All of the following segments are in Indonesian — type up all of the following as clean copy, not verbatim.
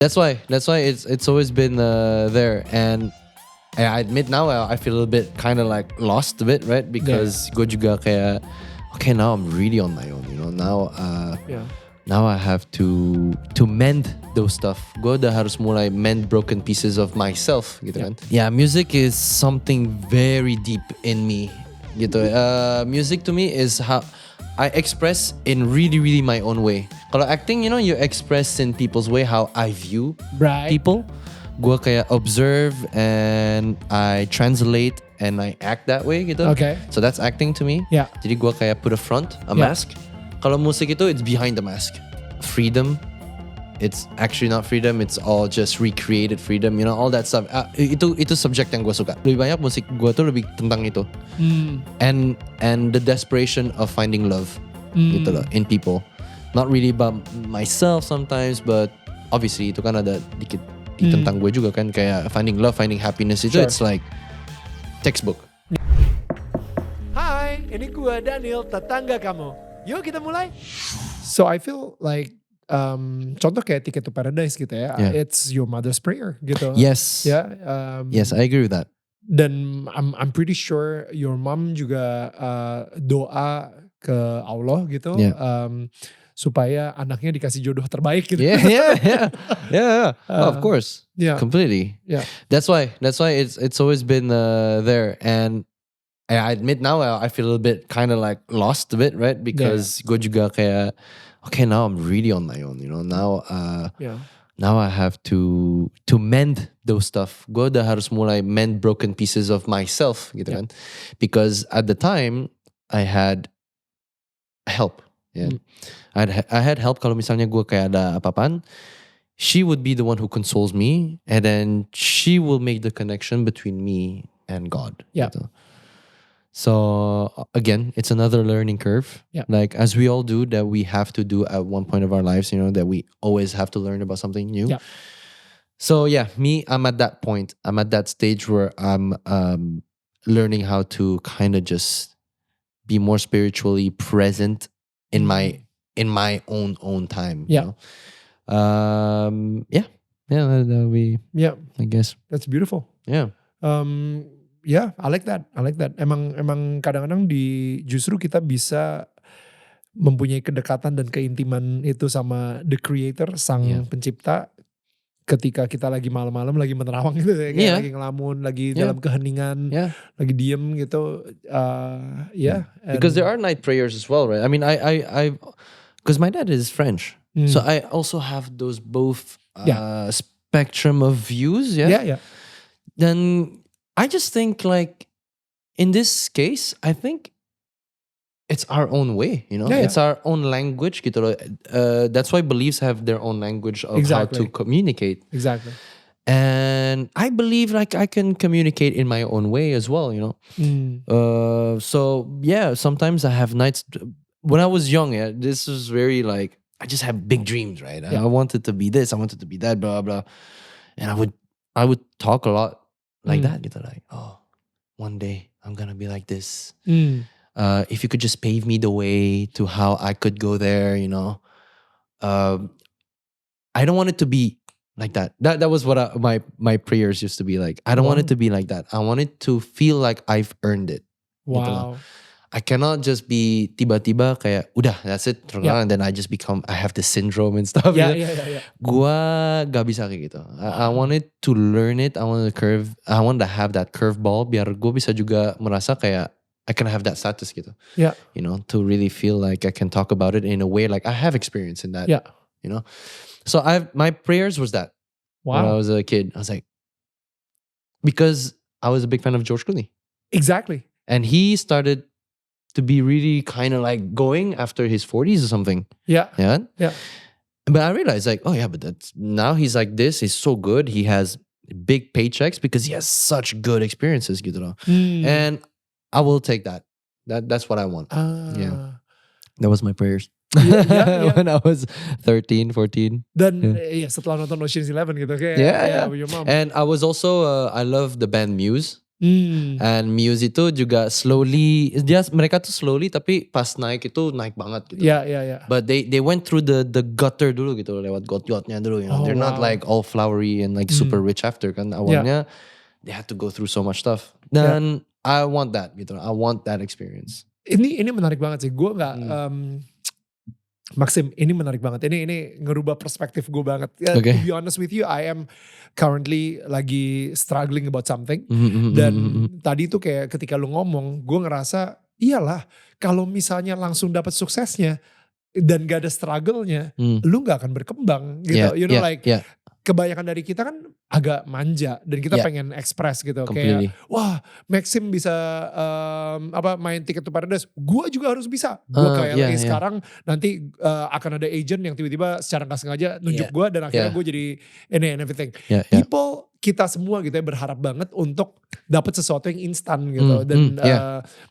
That's why it's always been there, and I admit now I feel a little bit kind of like lost a bit, right? Because gue juga kayak okay, now I'm really on my own, you know. Now I have to mend those stuff. Gue udah harus mulai mend broken pieces of myself gitu kan. Yeah, music is something very deep in me gitu. Music to me is how I express in really my own way. Kalau acting, you know, you express in people's way how I view people. Gue kayak observe and I translate and I act that way gitu. Okay. So that's acting to me. Yeah. Jadi gue kayak put a front, a mask. Kalau musik itu it's behind the mask. Freedom. It's actually not freedom, it's all just recreated freedom, you know, all that stuff. Itu subject yang gue suka. Lebih banyak musik gue tuh lebih tentang itu. And the desperation of finding love gitu loh, in people. Not really about myself sometimes, but obviously itu kan ada dikit tentang gue juga kan, kayak finding love, finding happiness itu it's like textbook. Hai, ini gue Daniel, tetangga kamu. Yuk kita mulai. So I feel like contoh kayak Ticket to Paradise gitu ya, it's your mother's prayer gitu. Yes. Yes, I agree with that. Dan I'm pretty sure your mom juga doa ke Allah gitu, supaya anaknya dikasih jodoh terbaik gitu. Yeah. Of course. Yeah. Completely. Yeah. That's why it's always been there, and I admit now I feel a little bit kind of like lost a bit, right? Because gue juga kayak okay, now I'm really on my own, you know. Now I have to mend those stuff. Gue udah harus mulai mend broken pieces of myself gitu kan. Because at the time I had help. Yeah. I had help kalau misalnya gue kayak ada apa-apaan. She would be the one who consoles me, and then she will make the connection between me and God. Yeah. Gitu. So again, it's another learning curve. Yeah. Like as we all do, that we have to do at one point of our lives, you know, that we always have to learn about something new. Yeah. So yeah, I'm at that point. I'm at that stage where I'm learning how to kind of just be more spiritually present in my own time. Yeah. You know? That'll be, I guess. That's beautiful. Yeah. Yeah, I like that. Emang kadang-kadang justru kita bisa mempunyai kedekatan dan keintiman itu sama the creator, sang pencipta, ketika kita lagi malam-malam lagi menerawang gitu ya, kayak lagi ngelamun, lagi dalam keheningan, lagi diem gitu. Because there are night prayers as well, right? I mean, I because my dad is French, so I also have those both spectrum of views. Yeah. Then I just think like in this case, I think it's our own way, you know. It's our own language gitu loh. That's why beliefs have their own language of how to communicate. Exactly. And I believe like I can communicate in my own way as well, you know. So yeah, sometimes I have nights. When I was young, this was very like I just have big dreams, right? I wanted to be this, I wanted to be that, blah blah, and I would talk a lot like that, gitu, like, oh, one day I'm gonna be like this. If you could just pave me the way to how I could go there, you know. I don't want it to be like that. That was what my prayers used to be like. I don't want it to be like that. I want it to feel like I've earned it. Wow. Gitu. I cannot just be tiba-tiba kayak udah that's it, and then I just become I have this syndrome and stuff. Yeah. Gua gak bisa kayak gitu. I wanted to learn it. I want to have that curveball biar gue bisa juga merasa kayak I can have that status gitu. Yeah. You know, to really feel like I can talk about it in a way like I have experience in that. Yeah. You know, so my prayers was that. Wow. When I was a kid, I was like, because I was a big fan of George Clooney. Exactly. And he started to be really kind of like going after his 40s or something. Yeah. But I realized like, oh yeah, but now he's like this. He's so good. He has big paychecks because he has such good experiences gitu loh. And I will take that. That's what I want. Yeah. That was my prayers. When I was 13, 14. Dan setelah nonton Ocean's 11 gitu kayak with your mom. And I was also I love the band Muse. And Muse itu juga slowly, mereka tuh slowly tapi pas naik itu naik banget gitu. Yeah. But they went through the gutter dulu gitu, lewat got-gotnya dulu. You know, they're not like all flowery and like super rich after kan. Awalnya they had to go through so much stuff. Dan I want that gitu. I want that experience. Ini menarik banget sih. Gue nggak Maxim, ini menarik banget. Ini ngerubah perspektif gue banget. To be honest with you, I am currently lagi struggling about something. Dan tadi tuh kayak ketika lu ngomong, gue ngerasa iyalah kalau misalnya langsung dapat suksesnya dan gak ada struggle-nya, lu gak akan berkembang gitu. Kebanyakan dari kita kan agak manja dan kita pengen express gitu. Completely. Kayak wah Maxim bisa main Ticket to Paradise, gue juga harus bisa. Gue kayak sekarang nanti akan ada agent yang tiba-tiba secara gak sengaja nunjuk gue dan akhirnya gue jadi ini and everything. People, kita semua gitu ya berharap banget untuk dapat sesuatu yang instan gitu.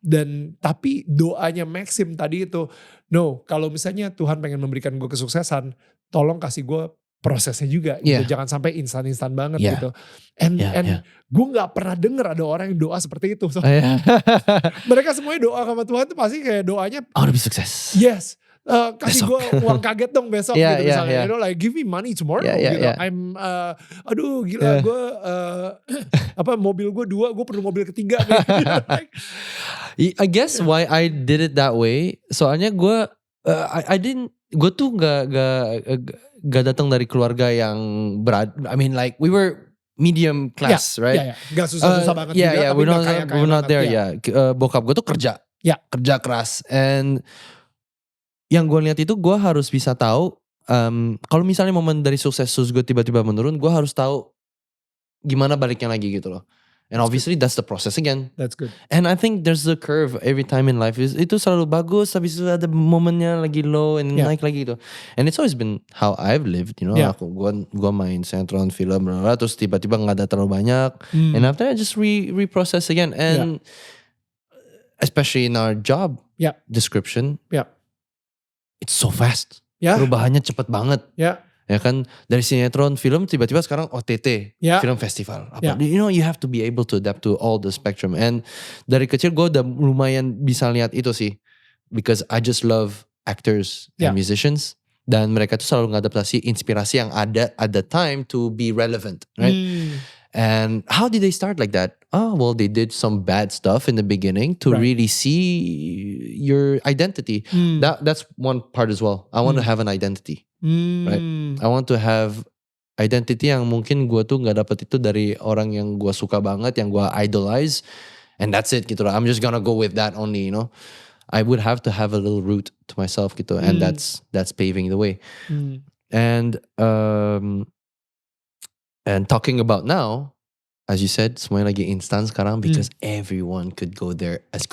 Dan tapi doanya Maxim tadi itu, no, kalau misalnya Tuhan pengen memberikan gue kesuksesan, tolong kasih gue prosesnya juga gitu. Jangan sampai instan-instan banget gitu. And gue gak pernah denger ada orang yang doa seperti itu. So, mereka semuanya doa sama Tuhan tuh pasti kayak doanya, I want to be sukses. Yes. Kasih gue uang kaget dong besok gitu misalnya. You know, like give me money tomorrow gitu. I'm aduh gila gue mobil gue 2, gue perlu mobil ketiga nih. Like, I guess why I did it that way, soalnya gue gue tuh gak datang dari keluarga yang berat. I mean like we were medium class, right? Gak susah-susah banget juga, tapi gak kaya-kaya we're not there. Bokap gue tuh kerja keras, and yang gue lihat itu gue harus bisa tahu kalau misalnya momen dari sukses gue tiba-tiba menurun, gue harus tahu gimana baliknya lagi gitu loh. And obviously that's the process again. That's good. And I think there's a curve every time in life. Itu selalu bagus, habis itu ada momennya lagi low and naik lagi gitu. And it's always been how I've lived, you know. Gue main sinetron, film, terus tiba-tiba nggak ada terlalu banyak. And after I just reprocess again. And especially in our job description, it's so fast. Perubahannya cepet banget. Ya kan, dari sinetron, film, tiba-tiba sekarang OTT, film festival. You know, you have to be able to adapt to all the spectrum. And dari kecil gue udah lumayan bisa lihat itu sih. Because I just love actors and musicians. Dan mereka tuh selalu ngadaptasi inspirasi yang ada at the time to be relevant, right? And how did they start like that? Oh, well, they did some bad stuff in the beginning to really see your identity. That's one part as well. I want to have an identity. Right? I want to have identity yang mungkin gue tuh gak dapet itu dari orang yang gue suka banget, yang gue idolize, and that's it gitu. I'm just gonna go with that only, you know. I would have to have a little root to myself gitu, and that's paving the way. And talking about now, as you said, semuanya lagi instan sekarang because everyone could go there as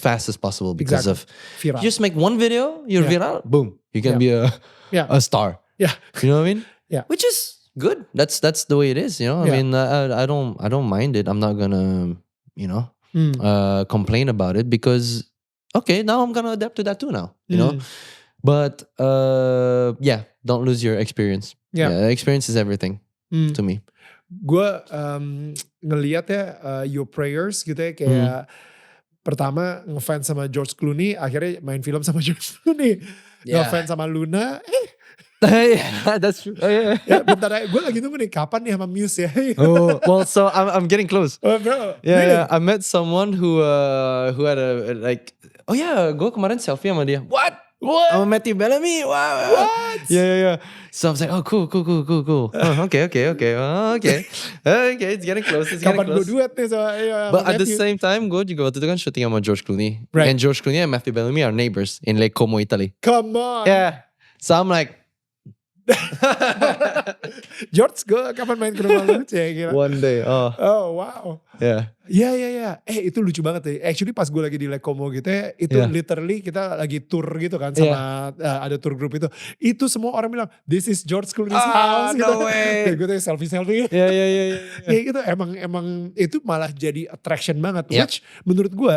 fast as possible because of viral. You just make one video, you're viral, boom, you can be a star. You know what I mean? Which is good. That's the way it is, you know. I mean, I don't mind it. I'm not gonna, you know, complain about it because okay, now I'm gonna adapt to that too now, you know. But don't lose your experience. Experience is everything to me. Gue ngeliat ya your prayers gitu ya, kayak pertama ngefans sama George Clooney, akhirnya main film sama George Clooney. Ngefans sama Luna, that's true. Bentar aja, gue lagi nunggu nih kapan nih sama Muse ya. Well, so I'm getting close. Bro, really? I met someone who had a like, gue kemarin selfie sama dia. What? Sama Matthew Bellamy. Wow. What? Yeah. So I was like, oh cool. Okay. Okay, it's getting close. Kapan gue duet nih sama But at the same time, gue juga waktu itu kan syuting sama George Clooney. Right. And George Clooney and Matthew Bellamy are neighbors in Lake Como, Italy. Come on. Yeah. So I'm like, George, gue kapan main ke rumah lu? Gila. One day. Oh wow. Yeah. Iya. Itu lucu banget ya. Actually pas gue lagi di Lake Como gitu ya, itu literally kita lagi tour gitu kan sama ada tour group itu. Itu semua orang bilang, this is George Clooney's house. No way. Gue tuh selfie. Iya. Ya gitu, emang itu malah jadi attraction banget. Which menurut gue,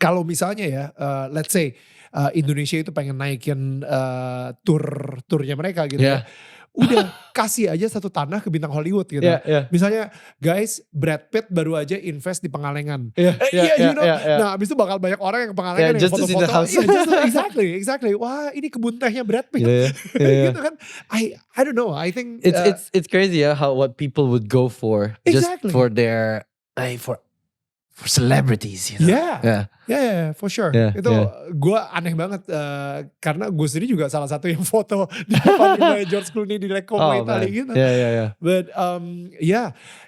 kalau misalnya ya, let's say Indonesia itu pengen naikin turnya mereka gitu ya. udah kasih aja satu tanah ke bintang Hollywood gitu. Yeah. Misalnya guys, Brad Pitt baru aja invest di Pengalengan. Yeah. You know. Nah abis itu bakal banyak orang yang ke Pengalengan yang just to see the foto-foto. house. Exactly. Wah ini kebun tehnya Brad Pitt. Yeah. Gitu kan. I don't know. I think it's crazy how what people would go for Exactly. just for their for celebrities, you know? Yeah, for sure. Yeah, Itu gue aneh banget karena gue sendiri juga salah satu yang foto di depan George Clooney di Lake Como Italy gitu. Yeah. But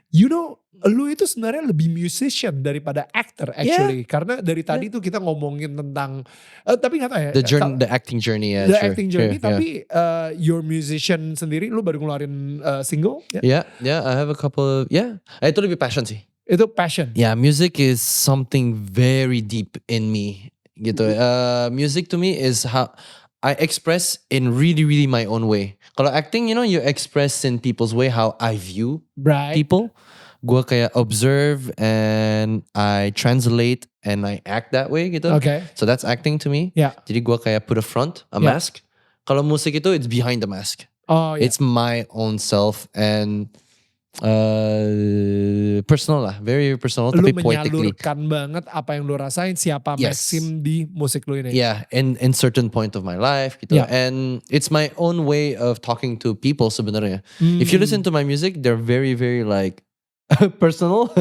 you know, lu itu sebenarnya lebih musician daripada actor actually. Karena dari tadi tuh kita ngomongin tentang tapi nggak tahu ya. The acting journey, The acting journey, tapi your musician sendiri, lu baru ngeluarin single? Yeah, I have a couple. Itu lebih passion sih. Itu passion. Yeah, music is something very deep in me. Gitu. Music to me is how I express in really, really my own way. Kalau acting, you know, you express in people's way how I view people. Gue kayak observe and I translate and I act that way gitu. Okay. So that's acting to me. Yeah. Jadi gue kayak put a front, a mask. Kalau musik itu, it's behind the mask. Oh, yeah. It's my own self and personal lah, very personal. Lu tapi poetically. menyalurkan banget apa yang lu rasain, siapa Maxim di musik lu ini. Yeah, in certain point of my life gitu. And it's my own way of talking to people sebenarnya. If you listen to my music, they're very, very like personal.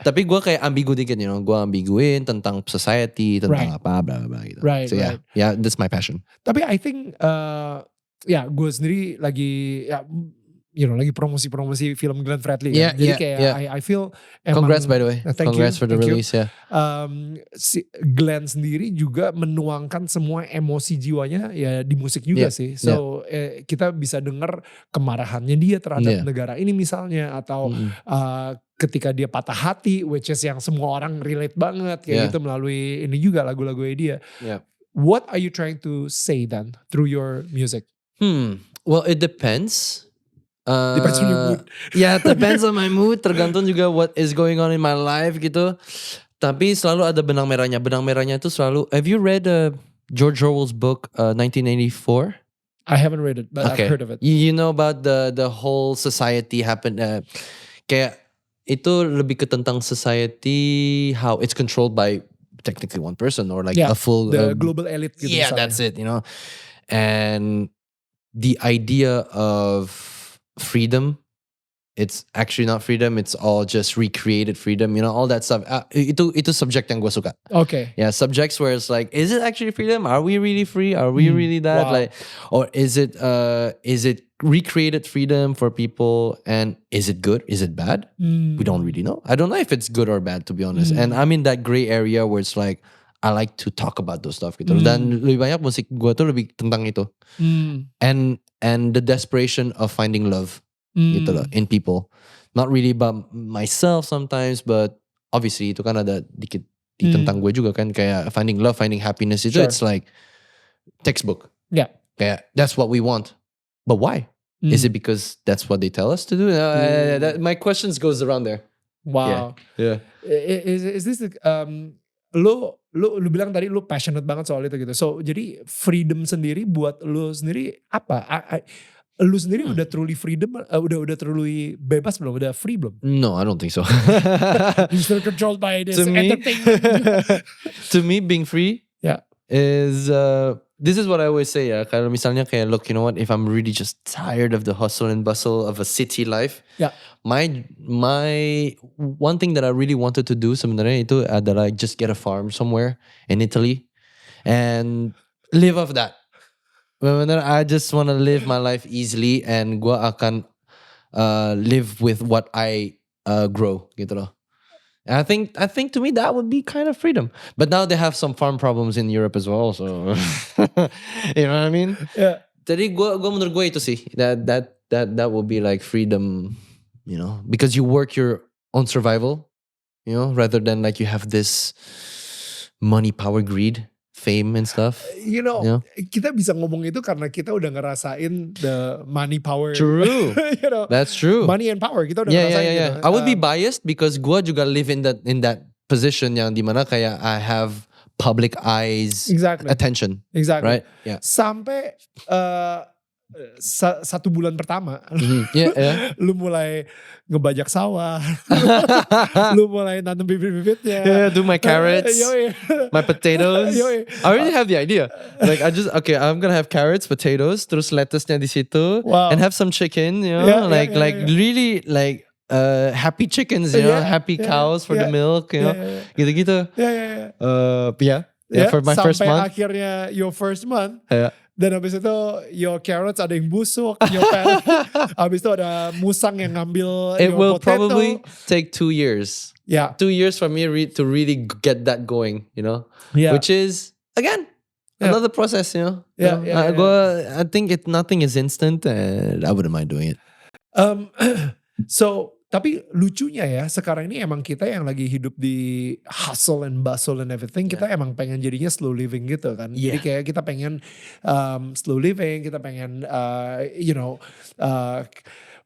Tapi gue kayak ambigu dikit, you know. Gue ambiguin tentang society, tentang apa, bla bla gitu. So yeah, that's my passion. Tapi I think, gue sendiri lagi, lagi promosi film Glenn Fredly kan. Jadi kayak I feel congrats by the way. Congrats for the release ya. Glenn sendiri juga menuangkan semua emosi jiwanya ya di musik juga sih. So kita bisa dengar kemarahannya dia terhadap negara ini misalnya, atau ketika dia patah hati, which is yang semua orang relate banget kayak gitu melalui ini juga lagu-lagunya dia. What are you trying to say then through your music? Well, it depends. Depends on your mood. Yeah, depends on my mood. Tergantung juga what is going on in my life gitu. Tapi selalu ada benang merahnya. Benang merahnya itu selalu. Have you read George Orwell's book 1984? I haven't read it, but I've heard of it. You know about the whole society happen. Kayak itu lebih ke tentang society, how it's controlled by technically one person or like a full the global elite gitu. Yeah, that's it. You know, and the idea of freedom, it's actually not freedom, it's all just recreated freedom, you know, all that stuff. Itu subject yang gue suka. Okay. Yeah, subjects where it's like, is it actually freedom? Are we really free? Are we really that? Wow. Like, or is it recreated freedom for people? And is it good? Is it bad? We don't really know. I don't know if it's good or bad, to be honest. And I'm in that gray area where it's like, I like to talk about those stuff gitu. Dan lebih banyak musik gue tuh lebih tentang itu. And the desperation of finding love gitu loh, in people. Not really about myself sometimes, but obviously itu kan ada dikit di tentang gue juga kan, kayak finding love, finding happiness itu it's like textbook. Yeah. Kayak that's what we want. But why? Is it because that's what they tell us to do? My questions goes around there. Wow. Yeah. Is this lu bilang tadi lu passionate banget soal itu gitu. So jadi freedom sendiri buat lu sendiri apa? Lu sendiri udah truly freedom, udah truly bebas belum? Udah free belum? No, I don't think so. You're still controlled by this entertainment. To me, being free is this is what I always say. Kalau misalnya kayak, look, you know what? If I'm really just tired of the hustle and bustle of a city life, my one thing that I really wanted to do sebenarnya itu adalah just get a farm somewhere in Italy and live off that. Benar, I just want to live my life easily and gue akan live with what I grow gitu loh. I think to me that would be kind of freedom. But now they have some farm problems in Europe as well, so you know what I mean? Yeah. Jadi gue menurut gue itu sih that would be like freedom, you know, because you work your own survival, you know, rather than like you have this money, power, greed, fame and stuff. You know, kita bisa ngomong itu karena kita udah ngerasain the money, power. True. You know, that's true. Money and power kita udah ngerasain gitu. I would be biased because gue juga live in that position yang dimana kayak I have public eyes, attention. Exactly. Right? Yeah. Sampai satu bulan pertama Yeah. lu mulai ngebajak sawah, lu mulai nanam bibit-bibitnya. Yeah, do my carrots, Yoi. my potatoes. Yoi. I already have the idea. Like I'm gonna have carrots, potatoes, terus lettuce-nya di situ, Wow. and have some chicken. You know, Yeah, like yeah. really like happy chickens. You know, Yeah, happy yeah, cows for the yeah. milk. You know, gitu-gitu. Ya. Yeah, for my first sampai month. akhirnya your first month. Yeah. Dan habis itu your carrots ada yang busuk, your habis itu ada musang yang ngambil It your will potato. probably take 2 years. Yeah. 2 years for me to really get that going, you know? Yeah. Which is, again, Yeah. another process, you know? Yeah, I think nothing is instant and I wouldn't mind doing it. So, tapi lucunya ya sekarang ini emang kita yang lagi hidup di hustle and bustle and everything, kita emang pengen jadinya slow living gitu kan. Jadi kayak kita pengen slow living, kita pengen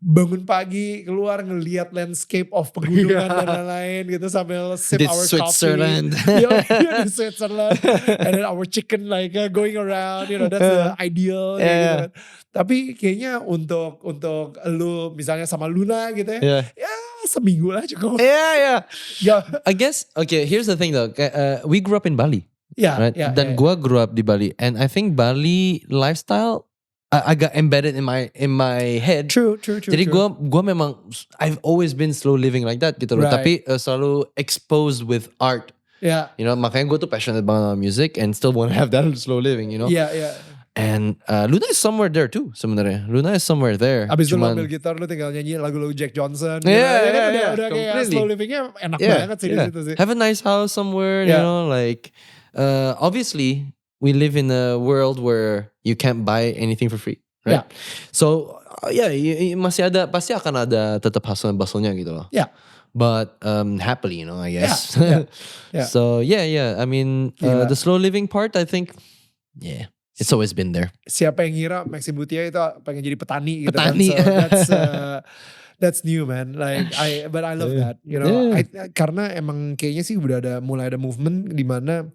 bangun pagi keluar ngelihat landscape of pegunungan dan lain-lain gitu sambil sip This our Switzerland. coffee. Yeah, di Switzerland. And then our chicken like going around, that's the ideal gitu kan. Tapi kayaknya untuk lu misalnya sama Luna gitu ya seminggu lah cukup. Yeah. Yeah. I guess, okay, here's the thing though. We grew up in Bali. Yeah, right? yeah, Dan gua grew up di Bali. And I think Bali lifestyle, I got embedded in my head. True. Jadi gue memang I've always been slow living like that gitu loh. Right. Tapi selalu exposed with art. Yeah. You know, makanya gue tuh passionate banget sama music and still want to have that slow living, you know. Yeah. And Luna is somewhere there too sebenarnya. Luna is somewhere there. Abis itu lu ambil gitar lu tinggal nyanyi lagu-lagu Jack Johnson. Yeah. Udah kayak Completely. slow livingnya enak banget sih di situ sih. Have a nice house somewhere, you know, like obviously we live in a world where you can't buy anything for free. Right? Yeah. So pasti akan ada tetap hustle and bustle-nya gitu loh. Yeah. But happily, you know, I guess. Yeah. So I mean, the slow living part, I think, it's always been there. Siapa yang ngira Maxi Butia itu pengen jadi petani gitu Petani. kan. So that's new man. Like but I love that, you know. Karena emang kayaknya sih mulai ada movement di mana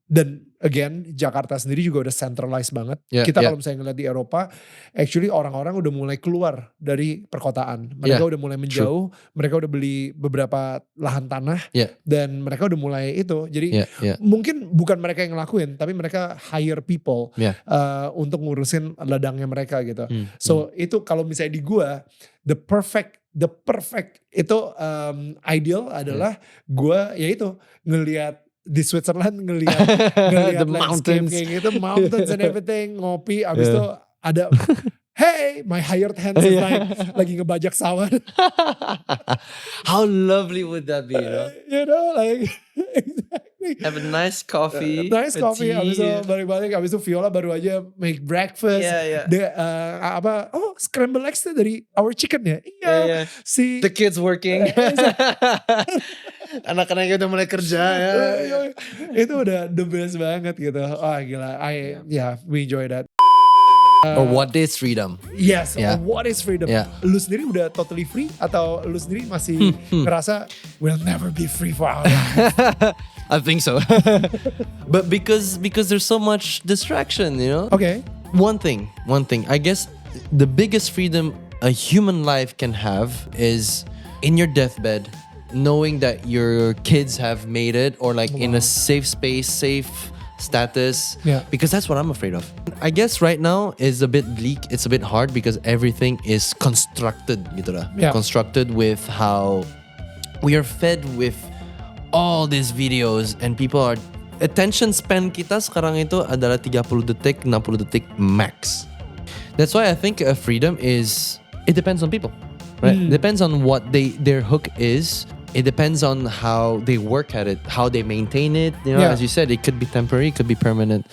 dan again Jakarta sendiri juga udah centralized banget. Kita kalau misalnya ngeliat di Eropa, actually orang-orang udah mulai keluar dari perkotaan. Mereka udah mulai menjauh, mereka udah beli beberapa lahan tanah dan mereka udah mulai itu. Jadi mungkin bukan mereka yang ngelakuin, tapi mereka hire people untuk ngurusin ladangnya mereka gitu. So itu kalau misalnya di gua the perfect itu ideal adalah gua yaitu ngelihat di Switzerland ngelihat The landscape mountains. kayak gitu, mountains and everything, ngopi, abis itu ada hey, my hired hands is like lagi ngebajak sawah. How lovely would that be, you know? You know, like exactly. Have a nice coffee. Nice coffee, abis itu balik-balik, abis itu Viola baru aja make breakfast. Dia scramble eggs tuh dari our chicken ya. Iya. Si the kids working. Anak-anaknya udah mulai kerja ya. Itu udah the best banget gitu. Gila. We enjoy that. Or what is freedom? Yes, what is freedom? Lu sendiri udah totally free atau lu sendiri masih ngerasa we'll never be free for our life? I think so. But because there's so much distraction, you know? Okay. One thing. I guess the biggest freedom a human life can have is in your deathbed, knowing that your kids have made it or like in a safe space, safe status, because that's what I'm afraid of. I guess right now is a bit bleak. It's a bit hard because everything is constructed gitu lah. Constructed with how we are fed with all these videos and people are attention span kita sekarang itu adalah 30 detik, 60 detik max. That's why I think freedom is, it depends on people, right? Depends on what their hook is. It depends on how they work at it, how they maintain it. You know, as you said, it could be temporary, it could be permanent.